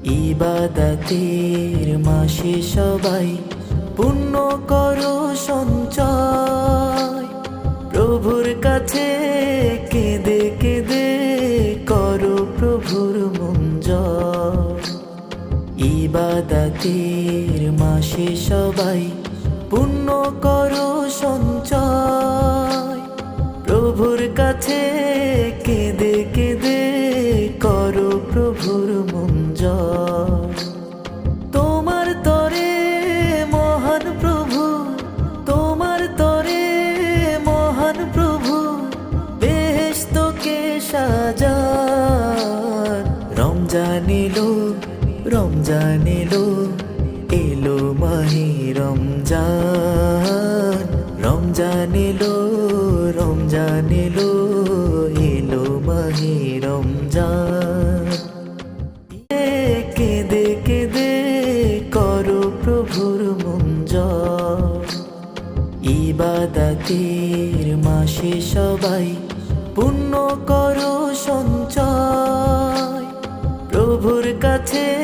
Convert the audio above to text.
ইবাদতের মাসে সবাই পুণ্য করো সঞ্চয়, প্রভুর কাছে কেঁদে কেঁদে করো প্রভুর মন জয়। ইবাদতের মাসে সবাই পুণ্য করো সঞ্চয়, প্রভুর কাছে কেঁদে কেঁদে করো প্রভুর মন জয়। তোমার তরে মহান প্রভু, তোমার তরে মহান প্রভু বেহেশতকে সাজান। রমজান এলো, রমজান এলো, এলো মাহে রমজান। রমজান এলো, রমজান এলো, এলো মাহে রমজান। কেঁদে কেঁদে করো প্রভুর মন জয়। ইবাদতের মাসে সবাই পুণ্য করো সঞ্চয়, প্রভুর কাছে